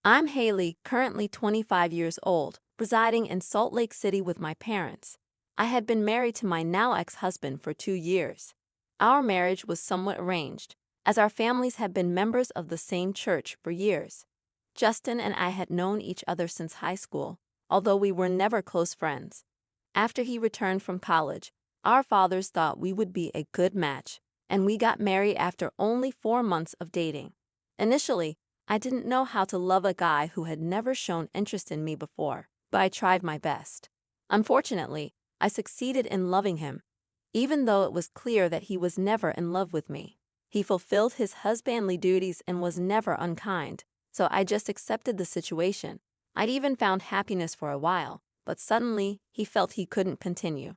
I'm Haley, currently 25 years old, residing in Salt Lake City with my parents. I had been married to my now ex-husband for 2 years. Our marriage was somewhat arranged, as our families had been members of the same church for years. Justin and I had known each other since high school, although we were never close friends. After he returned from college, our fathers thought we would be a good match, and we got married after only 4 months of dating. Initially, I didn't know how to love a guy who had never shown interest in me before, but I tried my best. Unfortunately, I succeeded in loving him, even though it was clear that he was never in love with me. He fulfilled his husbandly duties and was never unkind, so I just accepted the situation. I'd even found happiness for a while, but suddenly he felt he couldn't continue.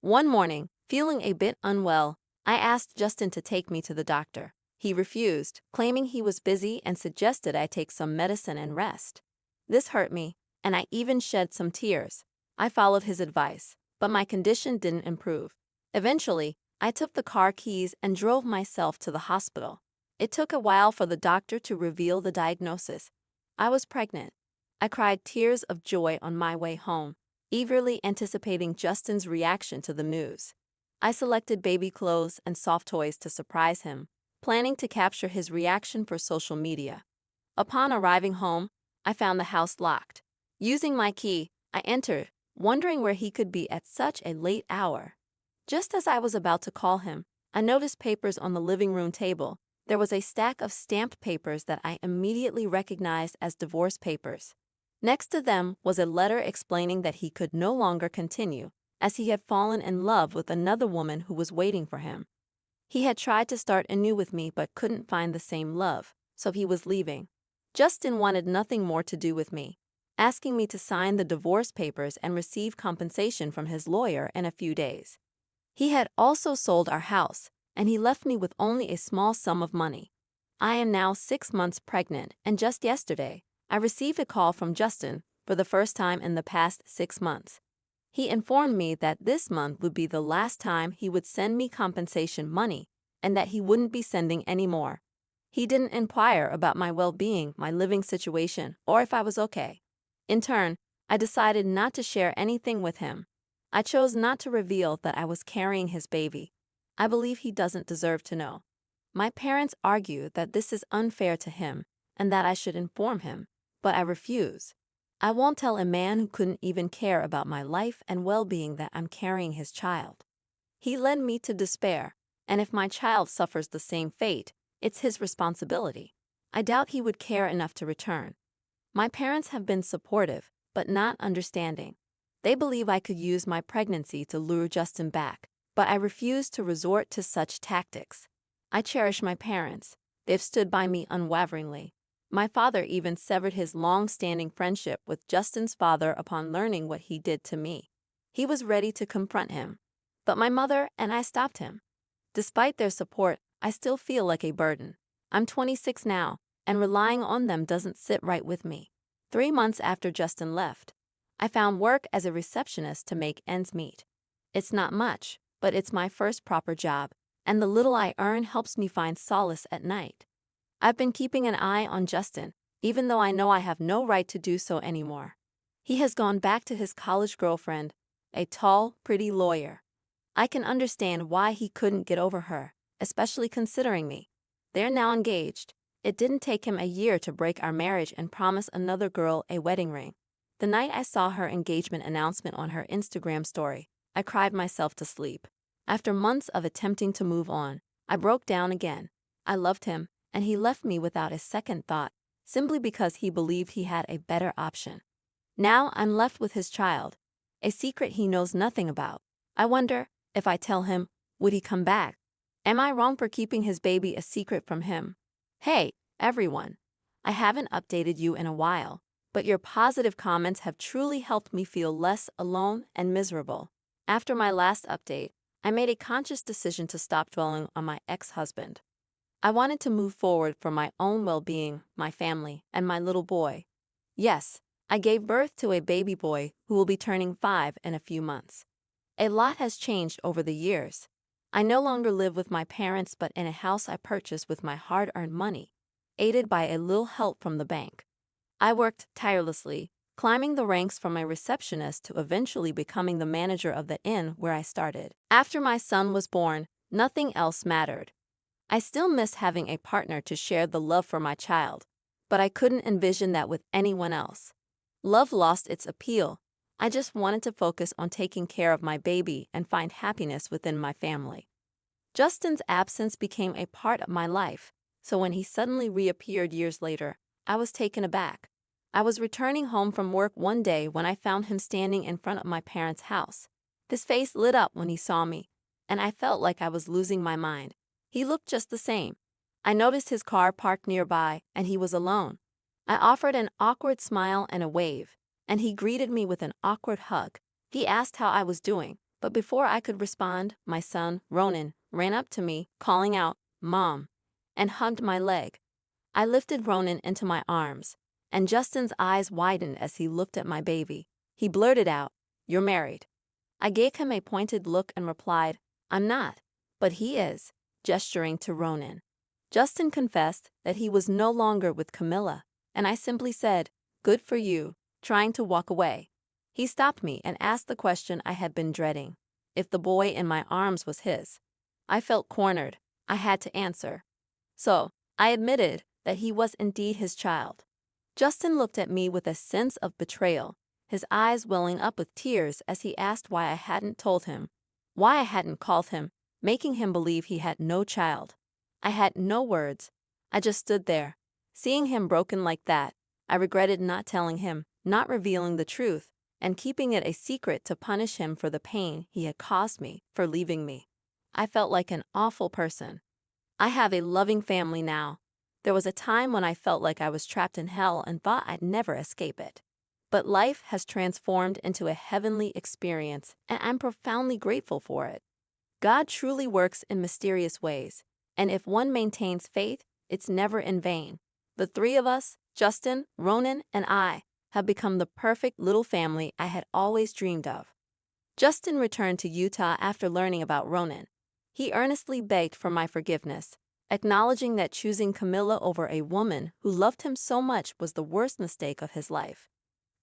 One morning, feeling a bit unwell, I asked Justin to take me to the doctor. He refused, claiming he was busy and suggested I take some medicine and rest. This hurt me, and I even shed some tears. I followed his advice, but my condition didn't improve. Eventually, I took the car keys and drove myself to the hospital. It took a while for the doctor to reveal the diagnosis. I was pregnant. I cried tears of joy on my way home, eagerly anticipating Justin's reaction to the news. I selected baby clothes and soft toys to surprise him, planning to capture his reaction for social media. Upon arriving home, I found the house locked. Using my key, I entered, wondering where he could be at such a late hour. Just as I was about to call him, I noticed papers on the living room table. There was a stack of stamped papers that I immediately recognized as divorce papers. Next to them was a letter explaining that he could no longer continue, as he had fallen in love with another woman who was waiting for him. He had tried to start anew with me but couldn't find the same love, so he was leaving. Justin wanted nothing more to do with me, asking me to sign the divorce papers and receive compensation from his lawyer in a few days. He had also sold our house, and he left me with only a small sum of money. I am now 6 months pregnant, and just yesterday, I received a call from Justin for the first time in the past 6 months. He informed me that this month would be the last time he would send me compensation money and that he wouldn't be sending any more. He didn't inquire about my well-being, my living situation, or if I was okay. In turn, I decided not to share anything with him. I chose not to reveal that I was carrying his baby. I believe he doesn't deserve to know. My parents argue that this is unfair to him and that I should inform him, but I refuse. I won't tell a man who couldn't even care about my life and well-being that I'm carrying his child. He led me to despair, and if my child suffers the same fate, it's his responsibility. I doubt he would care enough to return. My parents have been supportive, but not understanding. They believe I could use my pregnancy to lure Justin back, but I refuse to resort to such tactics. I cherish my parents. They've stood by me unwaveringly. My father even severed his long-standing friendship with Justin's father upon learning what he did to me. He was ready to confront him, but my mother and I stopped him. Despite their support, I still feel like a burden. I'm 26 now, and relying on them doesn't sit right with me. 3 months after Justin left, I found work as a receptionist to make ends meet. It's not much, but it's my first proper job, and the little I earn helps me find solace at night. I've been keeping an eye on Justin, even though I know I have no right to do so anymore. He has gone back to his college girlfriend, a tall, pretty lawyer. I can understand why he couldn't get over her, especially considering me. They're now engaged. It didn't take him a year to break our marriage and promise another girl a wedding ring. The night I saw her engagement announcement on her Instagram story, I cried myself to sleep. After months of attempting to move on, I broke down again. I loved him, and he left me without a second thought, simply because he believed he had a better option. Now I'm left with his child, a secret he knows nothing about. I wonder, if I tell him, would he come back? Am I wrong for keeping his baby a secret from him? Hey, everyone. I haven't updated you in a while, but your positive comments have truly helped me feel less alone and miserable. After my last update, I made a conscious decision to stop dwelling on my ex-husband. I wanted to move forward for my own well-being, my family, and my little boy. Yes, I gave birth to a baby boy who will be turning 5 in a few months. A lot has changed over the years. I no longer live with my parents but in a house I purchased with my hard-earned money, aided by a little help from the bank. I worked tirelessly, climbing the ranks from a receptionist to eventually becoming the manager of the inn where I started. After my son was born, nothing else mattered. I still missed having a partner to share the love for my child, but I couldn't envision that with anyone else. Love lost its appeal. I just wanted to focus on taking care of my baby and find happiness within my family. Justin's absence became a part of my life, so when he suddenly reappeared years later, I was taken aback. I was returning home from work one day when I found him standing in front of my parents' house. His face lit up when he saw me, and I felt like I was losing my mind. He looked just the same. I noticed his car parked nearby, and he was alone. I offered an awkward smile and a wave, and he greeted me with an awkward hug. He asked how I was doing, but before I could respond, my son, Ronan, ran up to me, calling out, "Mom," and hugged my leg. I lifted Ronan into my arms, and Justin's eyes widened as he looked at my baby. He blurted out, "You're married." I gave him a pointed look and replied, "I'm not, but he is," gesturing to Ronan. Justin confessed that he was no longer with Camilla, and I simply said, "Good for you," trying to walk away. He stopped me and asked the question I had been dreading, if the boy in my arms was his. I felt cornered. I had to answer. So, I admitted that he was indeed his child. Justin looked at me with a sense of betrayal, his eyes welling up with tears as he asked why I hadn't told him, why I hadn't called him, making him believe he had no child. I had no words. I just stood there. Seeing him broken like that, I regretted not telling him, not revealing the truth, and keeping it a secret to punish him for the pain he had caused me for leaving me. I felt like an awful person. I have a loving family now. There was a time when I felt like I was trapped in hell and thought I'd never escape it. But life has transformed into a heavenly experience, and I'm profoundly grateful for it. God truly works in mysterious ways, and if one maintains faith, it's never in vain. The three of us, Justin, Ronan, and I, have become the perfect little family I had always dreamed of. Justin returned to Utah after learning about Ronan. He earnestly begged for my forgiveness, acknowledging that choosing Camilla over a woman who loved him so much was the worst mistake of his life.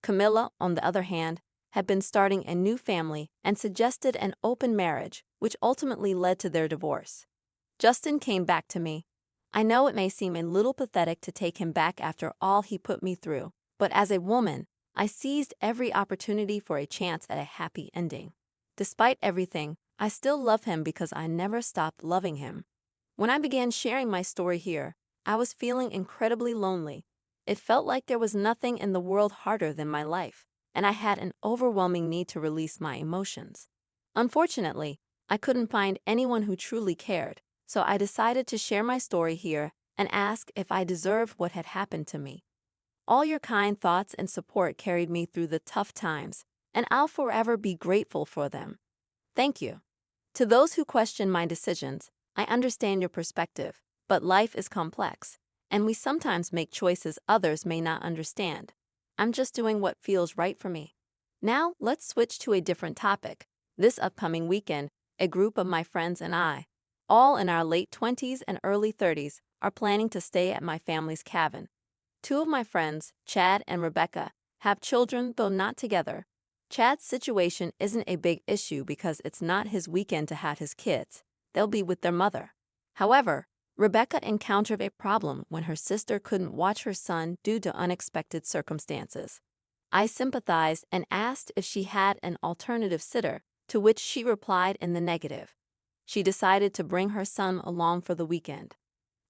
Camilla, on the other hand, had been starting a new family and suggested an open marriage, which ultimately led to their divorce. Justin came back to me. I know it may seem a little pathetic to take him back after all he put me through, but as a woman, I seized every opportunity for a chance at a happy ending. Despite everything, I still love him because I never stopped loving him. When I began sharing my story here, I was feeling incredibly lonely. It felt like there was nothing in the world harder than my life, and I had an overwhelming need to release my emotions. Unfortunately, I couldn't find anyone who truly cared, so I decided to share my story here and ask if I deserved what had happened to me. All your kind thoughts and support carried me through the tough times, and I'll forever be grateful for them. Thank you. To those who question my decisions, I understand your perspective, but life is complex, and we sometimes make choices others may not understand. I'm just doing what feels right for me. Now, let's switch to a different topic. This upcoming weekend, a group of my friends and I, all in our late 20s and early 30s, are planning to stay at my family's cabin. Two of my friends, Chad and Rebecca, have children, though not together. Chad's situation isn't a big issue because it's not his weekend to have his kids. They'll be with their mother. However, Rebecca encountered a problem when her sister couldn't watch her son due to unexpected circumstances. I sympathized and asked if she had an alternative sitter, to which she replied in the negative. She decided to bring her son along for the weekend.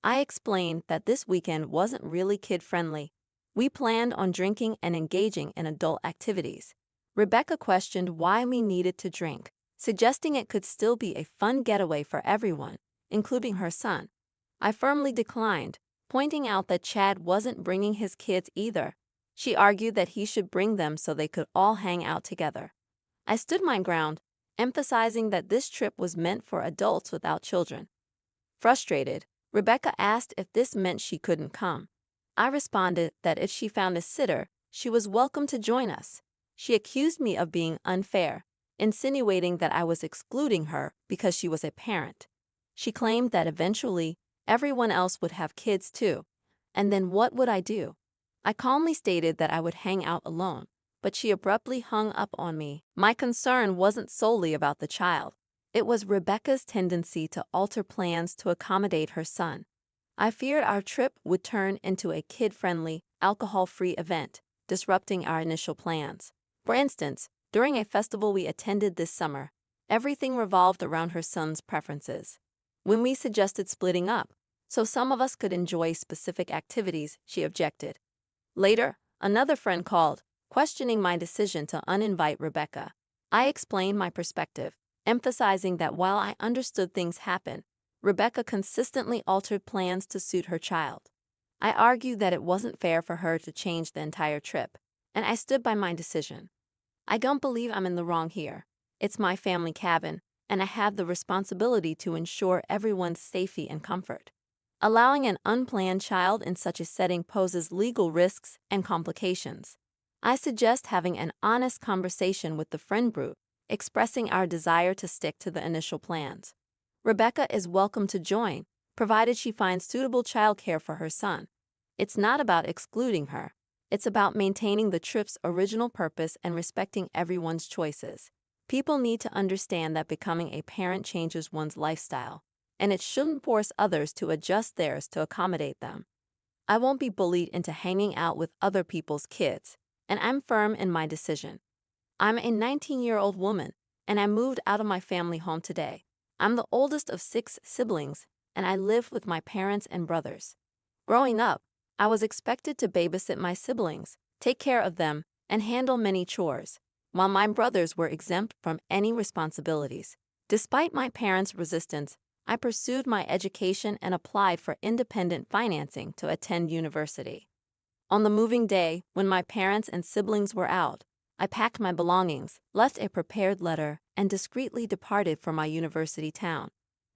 I explained that this weekend wasn't really kid-friendly. We planned on drinking and engaging in adult activities. Rebecca questioned why we needed to drink, suggesting it could still be a fun getaway for everyone, including her son. I firmly declined, pointing out that Chad wasn't bringing his kids either. She argued that he should bring them so they could all hang out together. I stood my ground, emphasizing that this trip was meant for adults without children. Frustrated, Rebecca asked if this meant she couldn't come. I responded that if she found a sitter, she was welcome to join us. She accused me of being unfair, insinuating that I was excluding her because she was a parent. She claimed that eventually, everyone else would have kids too, and then what would I do? I calmly stated that I would hang out alone, but she abruptly hung up on me. My concern wasn't solely about the child. It was Rebecca's tendency to alter plans to accommodate her son. I feared our trip would turn into a kid-friendly, alcohol-free event, disrupting our initial plans. For instance, during a festival we attended this summer, everything revolved around her son's preferences. When we suggested splitting up, so some of us could enjoy specific activities, she objected. Later, another friend called, questioning my decision to uninvite Rebecca. I explained my perspective, emphasizing that while I understood things happen, Rebecca consistently altered plans to suit her child. I argued that it wasn't fair for her to change the entire trip, and I stood by my decision. I don't believe I'm in the wrong here. It's my family cabin, and I have the responsibility to ensure everyone's safety and comfort. Allowing an unplanned child in such a setting poses legal risks and complications. I suggest having an honest conversation with the friend group, expressing our desire to stick to the initial plans. Rebecca is welcome to join, provided she finds suitable childcare for her son. It's not about excluding her. It's about maintaining the trip's original purpose and respecting everyone's choices. People need to understand that becoming a parent changes one's lifestyle, and it shouldn't force others to adjust theirs to accommodate them. I won't be bullied into hanging out with other people's kids, and I'm firm in my decision. I'm a 19-year-old woman, and I moved out of my family home today. I'm the oldest of 6 siblings, and I live with my parents and brothers. Growing up, I was expected to babysit my siblings, take care of them, and handle many chores, while my brothers were exempt from any responsibilities. Despite my parents' resistance, I pursued my education and applied for independent financing to attend university. On the moving day, when my parents and siblings were out, I packed my belongings, left a prepared letter, and discreetly departed for my university town.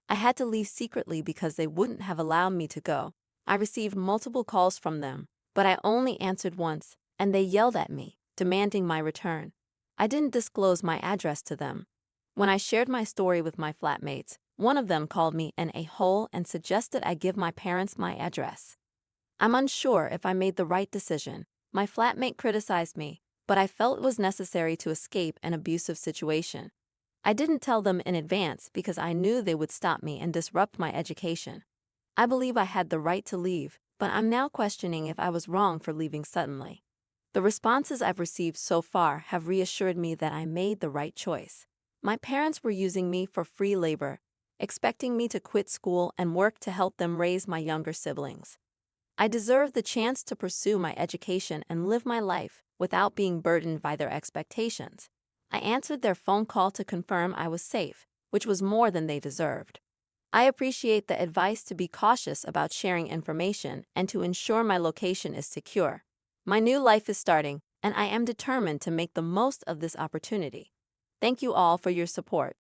I had to leave secretly because they wouldn't have allowed me to go. I received multiple calls from them, but I only answered once, and they yelled at me, demanding my return. I didn't disclose my address to them. When I shared my story with my flatmates, one of them called me an a-hole and suggested I give my parents my address. I'm unsure if I made the right decision. My flatmate criticized me, but I felt it was necessary to escape an abusive situation. I didn't tell them in advance because I knew they would stop me and disrupt my education. I believe I had the right to leave, but I'm now questioning if I was wrong for leaving suddenly. The responses I've received so far have reassured me that I made the right choice. My parents were using me for free labor, expecting me to quit school and work to help them raise my younger siblings. I deserved the chance to pursue my education and live my life without being burdened by their expectations. I answered their phone call to confirm I was safe, which was more than they deserved. I appreciate the advice to be cautious about sharing information and to ensure my location is secure. My new life is starting, and I am determined to make the most of this opportunity. Thank you all for your support.